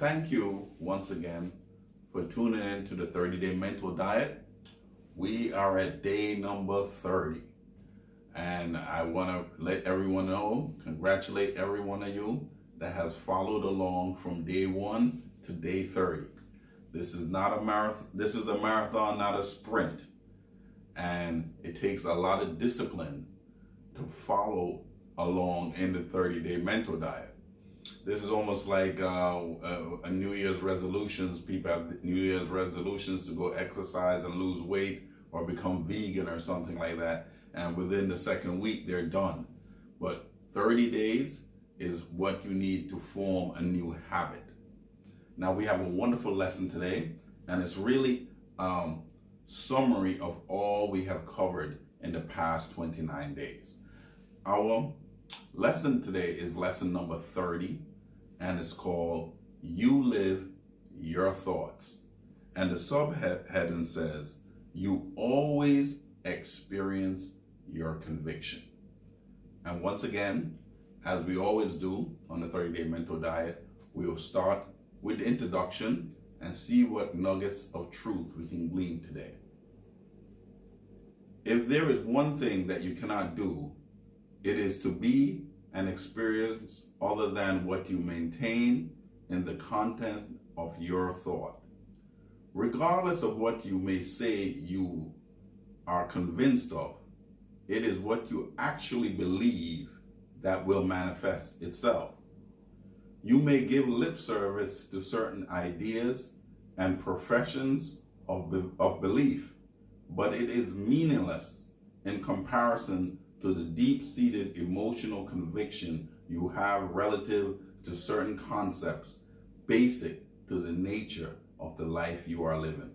Thank you once again for tuning in to the 30-Day Mental Diet. We are at day number 30. And I want to let everyone know, congratulate every one of you that has followed along from day 1 to day 30. This is not a marathon. This is a marathon, not a sprint. And it takes a lot of discipline to follow along in the 30-day mental diet. This is almost like a New Year's resolutions. People have New Year's resolutions to go exercise and lose weight or become vegan or something like that. And within the second week, they're done. But 30 days is what you need to form a new habit. Now, we have a wonderful lesson today, and it's really summary of all we have covered in the past 29 days. Our lesson today is lesson number 30, and it's called You Live Your Thoughts. And the subheading says, you always experience your conviction. And once again, as we always do on the 30-day mental diet, we will start with the introduction and see what nuggets of truth we can glean today. If there is one thing that you cannot do, it is to be an experience other than what you maintain in the content of your thought. Regardless of what you may say you are convinced of, it is what you actually believe that will manifest itself. You may give lip service to certain ideas and professions of belief, but it is meaningless in comparison to the deep-seated emotional conviction you have relative to certain concepts basic to the nature of the life you are living.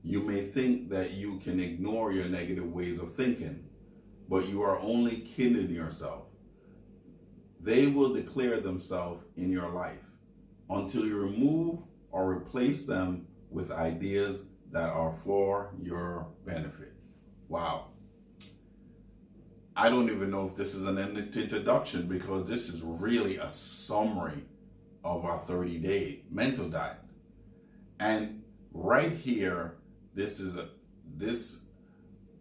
You may think that you can ignore your negative ways of thinking, but you are only kidding yourself. They will declare themselves in your life until you remove or replace them with ideas that are for your benefit. Wow. I don't even know if this is an introduction, because this is really a summary of our 30-day mental diet. And right here, this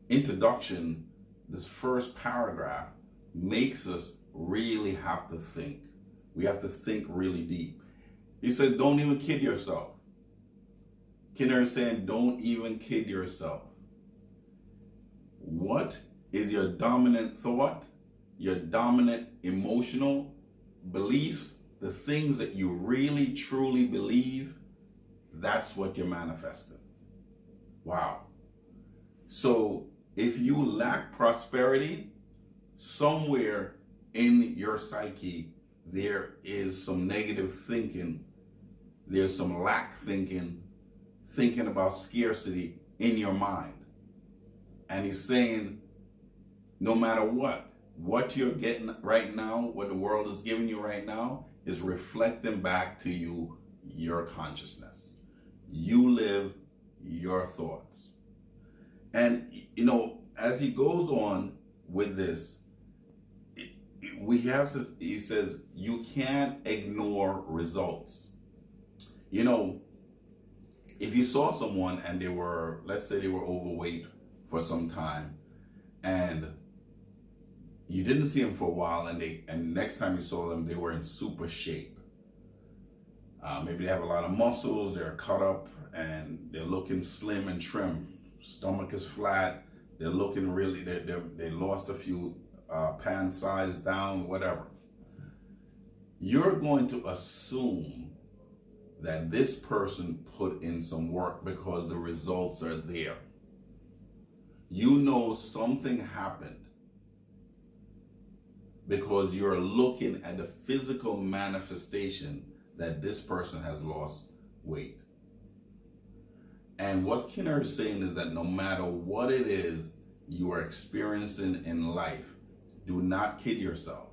introduction, this first paragraph, makes us really have to think. We have to think really deep. He said, don't even kid yourself. Kinner is saying, don't even kid yourself. What is your dominant thought, your dominant emotional beliefs, the things that you really truly believe? That's what you're manifesting. Wow. So if you lack prosperity, somewhere in your psyche, there is some negative thinking. There's some lack thinking about scarcity in your mind. And he's saying, no matter what you're getting right now, what the world is giving you right now, is reflecting back to you your consciousness. You live your thoughts. And, as he goes on with this, he says, you can't ignore results. If you saw someone and let's say they were overweight for some time, and you didn't see them for a while, and next time you saw them, they were in super shape. Maybe they have a lot of muscles, they're cut up, and they're looking slim and trim. Stomach is flat, they're looking really, they lost a few pound size down, whatever. You're going to assume that this person put in some work because the results are there. You know something happened because you're looking at the physical manifestation that this person has lost weight. And what Kinner is saying is that no matter what it is you are experiencing in life, do not kid yourself.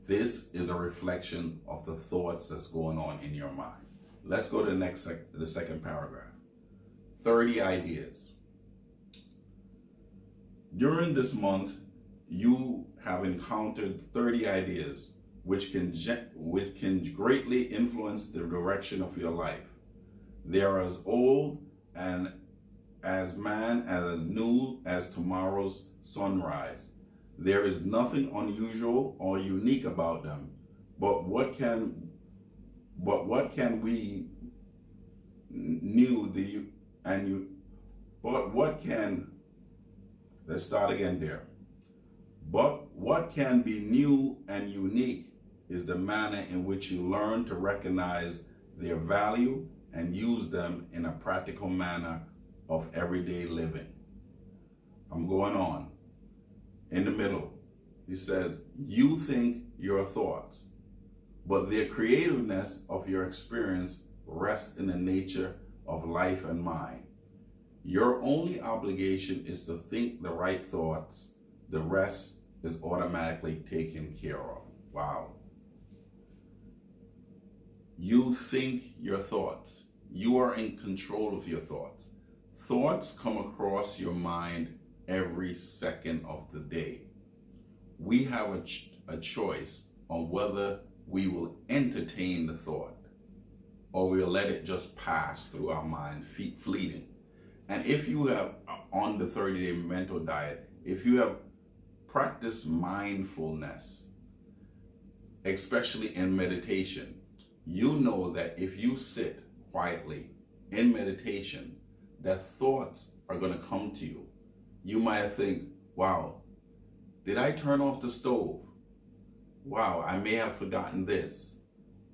This is a reflection of the thoughts that's going on in your mind. Let's go to the second paragraph. 30 ideas. During this month, you have encountered 30 ideas which can greatly influence the direction of your life. They are as old and as new as tomorrow's sunrise. There is nothing unusual or unique about them. But what can we new the and you but what can let's start again there. But what can be new and unique is the manner in which you learn to recognize their value and use them in a practical manner of everyday living. I'm going on. In the middle, he says, you think your thoughts, but the creativeness of your experience rests in the nature of life and mind. Your only obligation is to think the right thoughts. The rest is automatically taken care of. Wow. You think your thoughts. You are in control of your thoughts. Thoughts come across your mind every second of the day. We have a choice on whether we will entertain the thought or we'll let it just pass through our mind, fleeting. And if you have, on the 30-day mental diet, if you have practiced mindfulness, especially in meditation, you know that if you sit quietly in meditation, that thoughts are going to come to you. You might think, wow, did I turn off the stove? Wow, I may have forgotten this.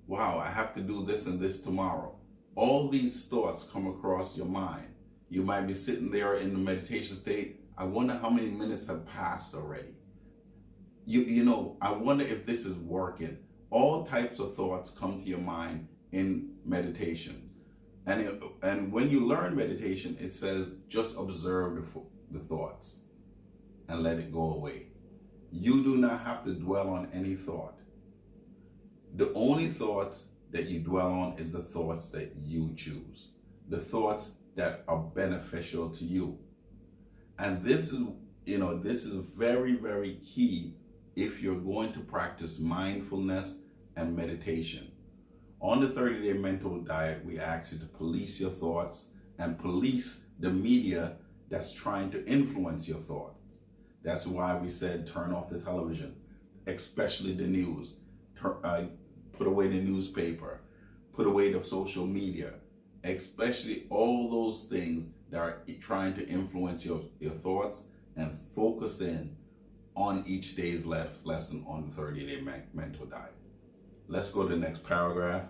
Wow, I have to do this and this tomorrow. All these thoughts come across your mind. You might be sitting there in the meditation state. I wonder how many minutes have passed already. You know, I wonder if this is working. All types of thoughts come to your mind in meditation. And when you learn meditation, it says just observe the thoughts and let it go away. You do not have to dwell on any thought. The only thoughts that you dwell on is the thoughts that you choose, the thoughts that are beneficial to you. And this is very, very key if you're going to practice mindfulness and meditation. On the 30-day mental diet, we ask you to police your thoughts and police the media that's trying to influence your thoughts. That's why we said turn off the television, especially the news. Put away the newspaper, put away the social media, especially all those things that are trying to influence your thoughts, and focus in on each day's lesson on the 30-day mental diet. Let's go to the next paragraph.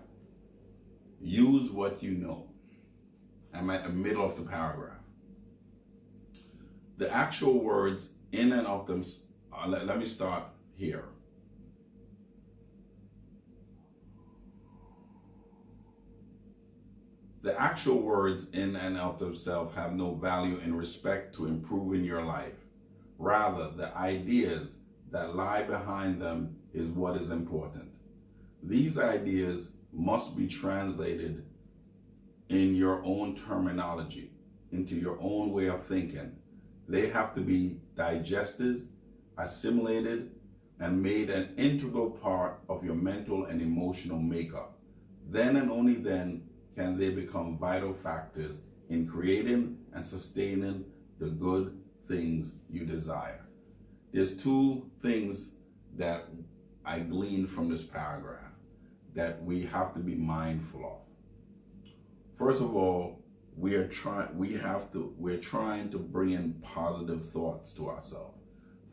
Use what you know. I'm at the middle of the paragraph. The actual words in and of them, let me start here. The actual words in and of themselves have no value in respect to improving your life. Rather, the ideas that lie behind them is what is important. These ideas must be translated in your own terminology, into your own way of thinking. They have to be digested, assimilated, and made an integral part of your mental and emotional makeup. Then and only then can they become vital factors in creating and sustaining the good things you desire. There's two things that I gleaned from this paragraph that we have to be mindful of. First of all, we're trying to bring in positive thoughts to ourselves.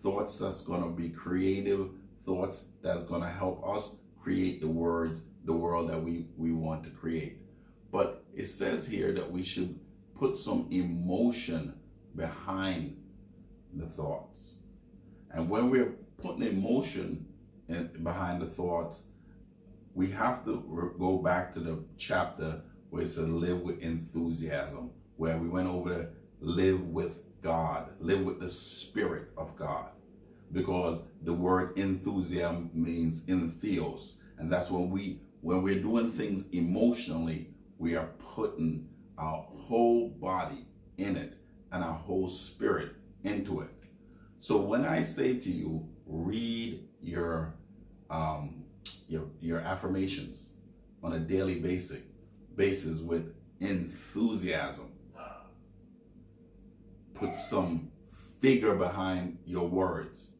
Thoughts that's going to be creative, thoughts that's going to help us create the world that we want to create. But it says here that we should put some emotion behind the thoughts. And when we're putting emotion behind the thoughts, we have to go back to the chapter where it said live with enthusiasm, where we went over to live with God, live with the Spirit of God. Because the word enthusiasm means entheos. And that's when we're doing things emotionally, we are putting our whole body in it and our whole spirit into it. So when I say to you, read your your affirmations on a daily basis with enthusiasm. Put some figure behind your words,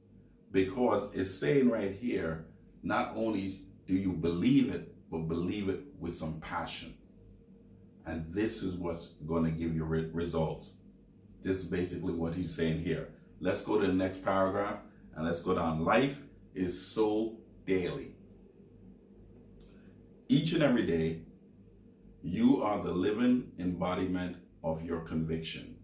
because it's saying right here, not only do you believe it, but believe it with some passion. And this is what's going to give you results. This is basically what he's saying here. Let's go to the next paragraph and let's go down. Life is so daily. Each and every day, you are the living embodiment of your conviction.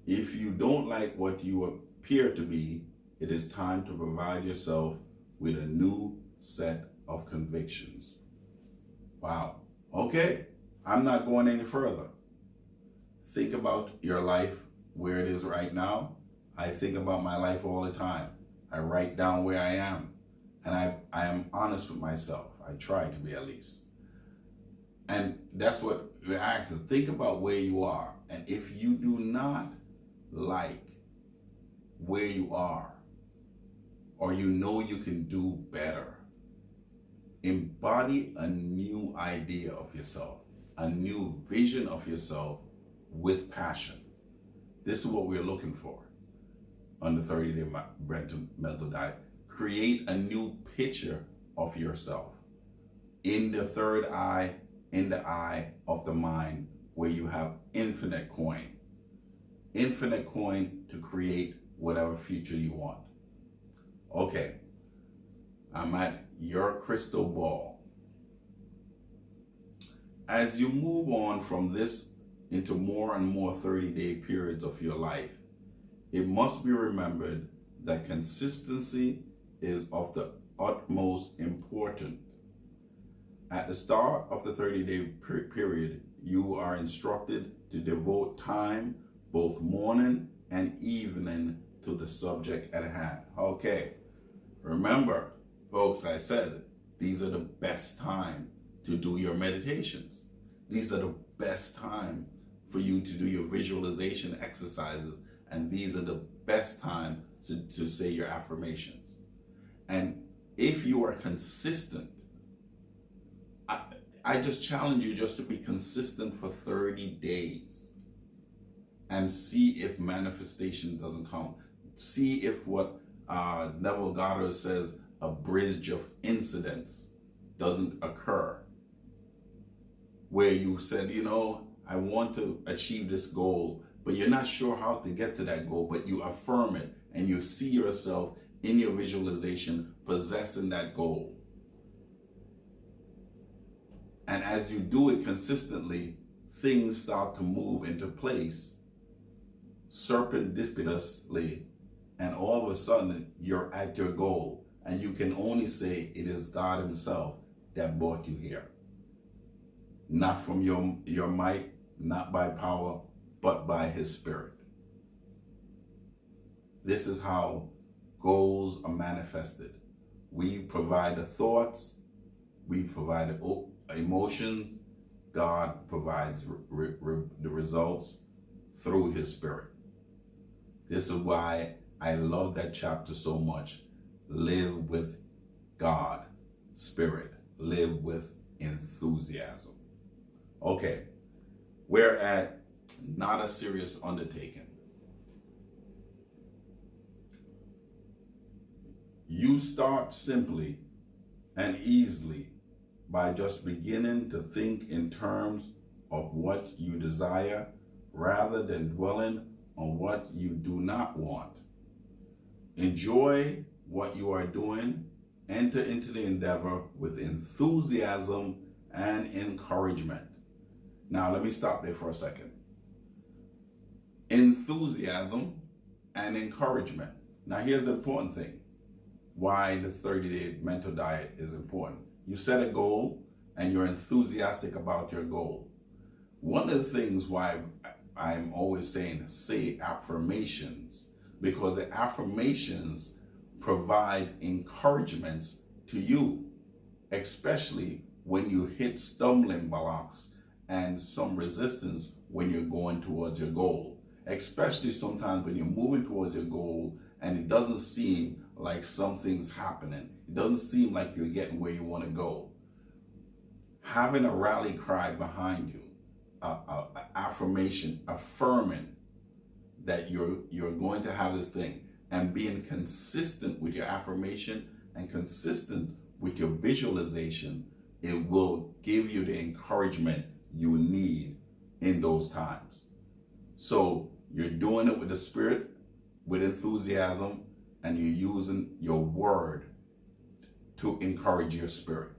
If you don't like what you appear to be, it is time to provide yourself with a new set of convictions. Wow. Okay. I'm not going any further. Think about your life where it is right now. I think about my life all the time. I write down where I am, and I am honest with myself. I try to be, at least. And that's what we're asking. Think about where you are. And if you do not like where you are, or you know you can do better, embody a new idea of yourself, a new vision of yourself with passion. This is what we're looking for on the 30-day mental diet. Create a new picture of yourself in the third eye, in the eye of the mind, where you have infinite coin. Infinite coin to create whatever future you want. Okay, I'm at your crystal ball. As you move on from this into more and more 30-day periods of your life, it must be remembered that consistency is of the utmost importance. At the start of the 30-day period, you are instructed to devote time, both morning and evening, to the subject at hand. Okay, remember, folks, I said these are the best time to do your meditations. These are the best time for you to do your visualization exercises, and these are the best time to say your affirmations. And if you are consistent, I just challenge you just to be consistent for 30 days and see if manifestation doesn't come. See if what Neville Goddard says, a bridge of incidents, doesn't occur. Where you said, you know, I want to achieve this goal, but you're not sure how to get to that goal, but you affirm it and you see yourself in your visualization possessing that goal. And as you do it consistently, things start to move into place serendipitously, and all of a sudden you're at your goal, and you can only say it is God Himself that brought you here. Not from your might, not by power, but by His Spirit. This is how goals are manifested. We provide the thoughts, we provide the emotions, God provides the results through His Spirit. This is why I love that chapter so much. Live with God, Spirit. Live with enthusiasm. Okay, we're at not a serious undertaking. You start simply and easily by just beginning to think in terms of what you desire rather than dwelling on what you do not want. Enjoy what you are doing. Enter into the endeavor with enthusiasm and encouragement. Now, let me stop there for a second. Enthusiasm and encouragement. Now, here's the important thing. Why the 30-day mental diet is important. You set a goal and you're enthusiastic about your goal. One of the things why I'm always saying say affirmations, because the affirmations provide encouragements to you, especially when you hit stumbling blocks and some resistance when you're going towards your goal. Especially sometimes when you're moving towards your goal and it doesn't seem like something's happening. It doesn't seem like you're getting where you want to go. Having a rally cry behind you, a affirmation, affirming that you're going to have this thing, and being consistent with your affirmation and consistent with your visualization, it will give you the encouragement you need in those times. So you're doing it with the spirit, with enthusiasm, and you're using your word to encourage your spirit.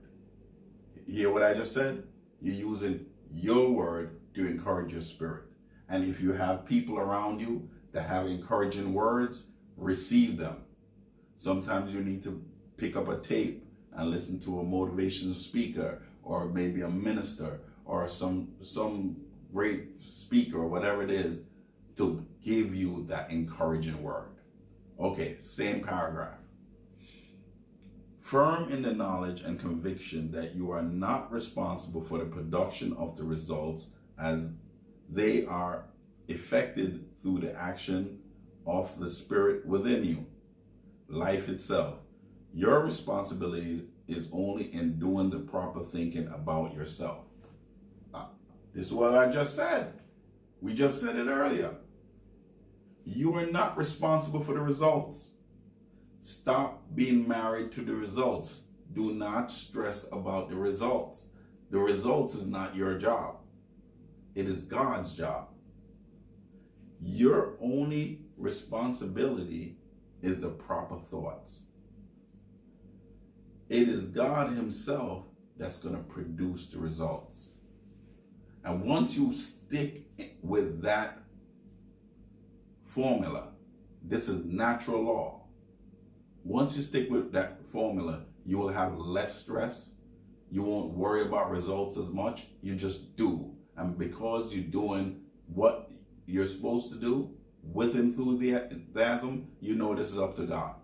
Hear what I just said? You're using your word to encourage your spirit. And if you have people around you that have encouraging words, receive them. Sometimes you need to pick up a tape and listen to a motivational speaker, or maybe a minister, or some great speaker, or whatever it is, to give you that encouraging word. Okay, same paragraph. Firm in the knowledge and conviction that you are not responsible for the production of the results, as they are effected through the action of the spirit within you, life itself. Your responsibility is only in doing the proper thinking about yourself. This is what I just said. We just said it earlier. You are not responsible for the results. Stop being married to the results. Do not stress about the results. The results is not your job. It is God's job. Your only responsibility is the proper thoughts. It is God himself that's going to produce the results. And once you stick with that formula, this is natural law. Once you stick with that formula, you will have less stress. You won't worry about results as much. You just do. And because you're doing what you're supposed to do with enthusiasm, you know this is up to God.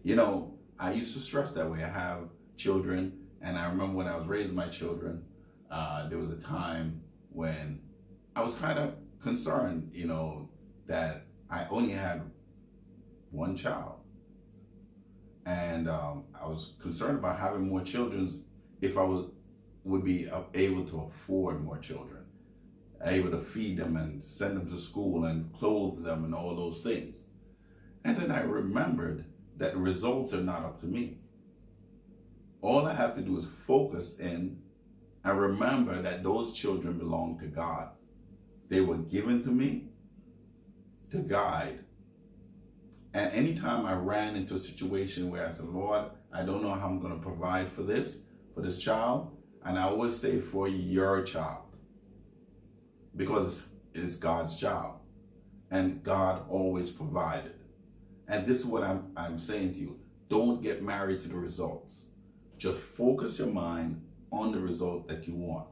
You know, I used to stress that way. I have children, and I remember when I was raising my children, there was a time when I was kind of concerned, you know, that I only had one child. And I was concerned about having more children if I would be able to afford more children, able to feed them and send them to school and clothe them and all those things. And then I remembered that the results are not up to me. All I have to do is focus in and remember that those children belong to God. They were given to me to guide. And anytime I ran into a situation where I said, Lord, I don't know how I'm going to provide for this child, and I always say for your child, because it's God's child, and God always provided. And this is what I'm saying to you. Don't get married to the results. Just focus your mind on the result that you want.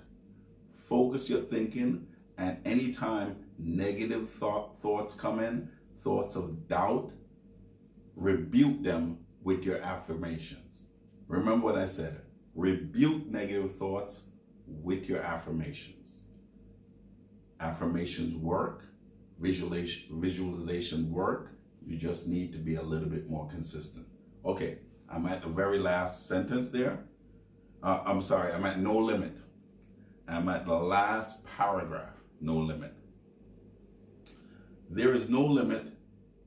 Focus your thinking, and anytime negative thoughts come in, thoughts of doubt, rebuke them with your affirmations. Remember what I said. Rebuke negative thoughts with your affirmations. Affirmations work. Visualization work. You just need to be a little bit more consistent. Okay, I'm at the very last sentence there. I'm sorry, I'm at no limit. I'm at the last paragraph, no limit. There is no limit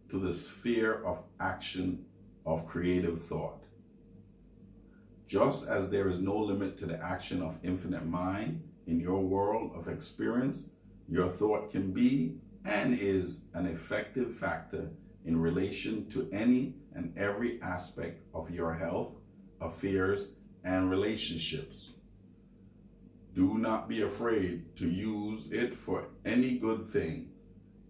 to the sphere of action of creative thought. Just as there is no limit to the action of infinite mind in your world of experience, your thought can be and is an effective factor in relation to any and every aspect of your health, affairs, and relationships. Do not be afraid to use it for any good thing.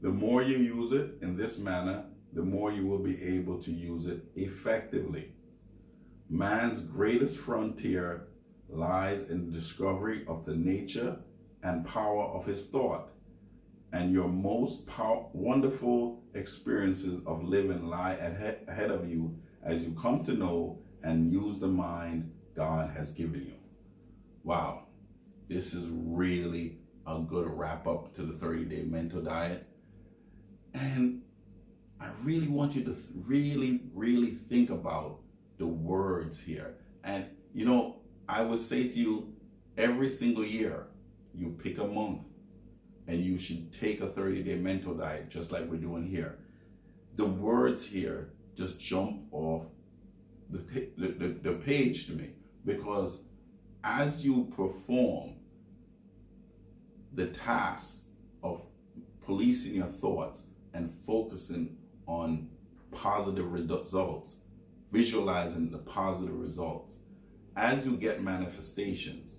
The more you use it in this manner, the more you will be able to use it effectively. Man's greatest frontier lies in the discovery of the nature and power of his thought, and your most wonderful experiences of living lie ahead of you as you come to know and use the mind God has given you. Wow, this is really a good wrap up to the 30-day mental diet. And I really want you to really think about the words here. And you know, I would say to you, every single year, you pick a month and you should take a 30-day mental diet, just like we're doing here. The words here just jump off the page to me, because as you perform the task of policing your thoughts and focusing on positive results, visualizing the positive results, as you get manifestations,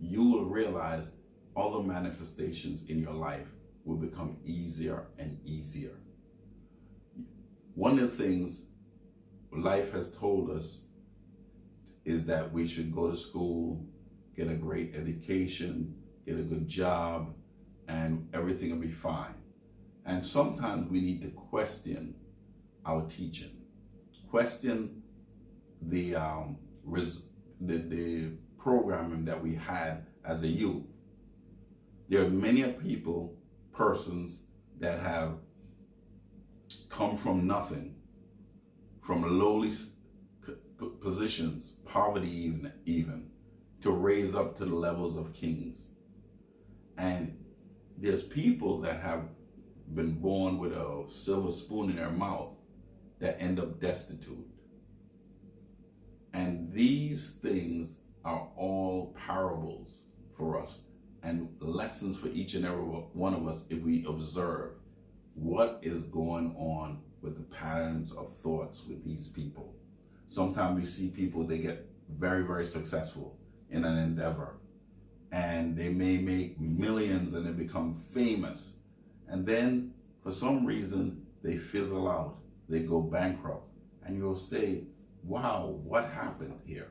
you will realize other manifestations in your life will become easier and easier. One of the things life has told us is that we should go to school, get a great education, get a good job, and everything will be fine. And sometimes we need to question our teaching, question the programming that we had as a youth. There are many people, persons that have come from nothing, from lowly positions, poverty even, to raise up to the levels of kings. And there's people that have been born with a silver spoon in their mouth that end up destitute. And these things are all parables for us and lessons for each and every one of us if we observe what is going on with the patterns of thoughts with these people. Sometimes we see people, they get very successful in an endeavor, and they may make millions and they become famous, and then for some reason they fizzle out, they go bankrupt, and you'll say, wow, what happened here?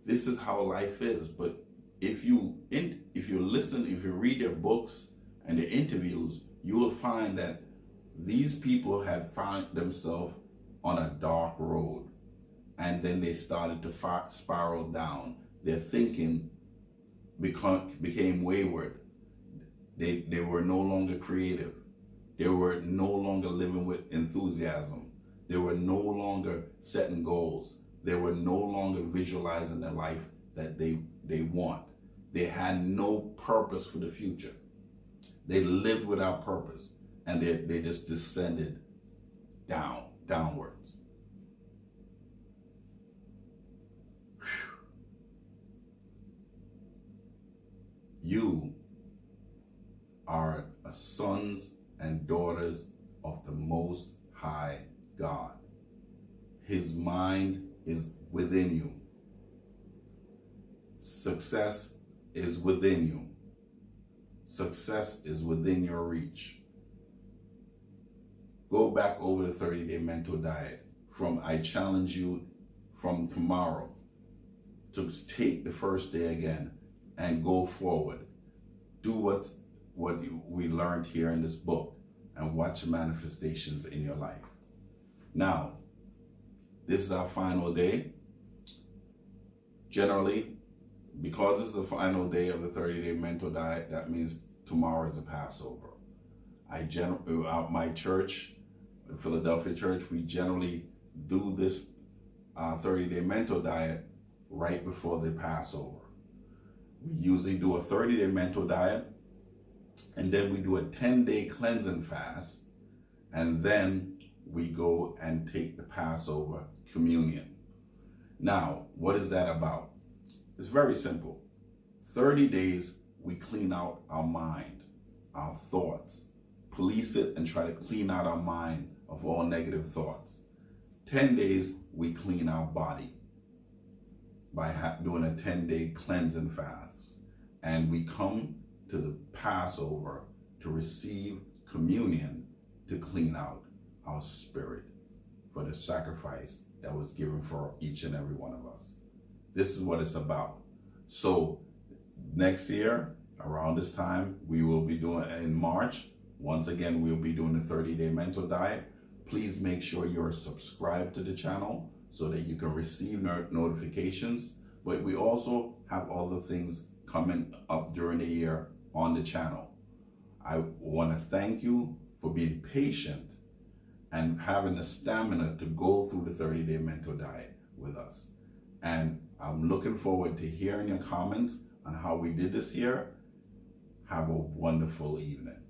This is how life is. But if you listen, if you read their books and their interviews, you will find that these people had found themselves on a dark road, and then they started to spiral down. Their thinking became wayward. They were no longer creative. They were no longer living with enthusiasm. They were no longer setting goals. They were no longer visualizing the life that they want. They had no purpose for the future. They lived without purpose, and they just descended downwards. Whew. You are sons and daughters of the Most High God. His mind is within you. Success is within you. Success is within your reach. Go back over the 30-day mental diet. I challenge you from tomorrow to take the first day again and go forward. Do what we learned here in this book and watch manifestations in your life. Now, this is our final day. Generally, because it's the final day of the 30-day mental diet, that means tomorrow is the Passover. My church, the Philadelphia church, we generally do this 30-day mental diet right before the Passover. We usually do a 30-day mental diet, and then we do a 10-day cleansing fast, and then we go and take the Passover communion. Now, what is that about? It's very simple. 30 days, we clean out our mind, our thoughts, police it and try to clean out our mind of all negative thoughts. 10 days, we clean our body by doing a 10-day cleansing fast. And we come to the Passover to receive communion to clean out our spirit for the sacrifice that was given for each and every one of us. This is what it's about. So next year, around this time, we will be doing, in March, once again, we'll be doing the 30-day mental diet. Please make sure you're subscribed to the channel so that you can receive notifications. But we also have other things coming up during the year on the channel. I want to thank you for being patient and having the stamina to go through the 30-day mental diet with us. And I'm looking forward to hearing your comments on how we did this year. Have a wonderful evening.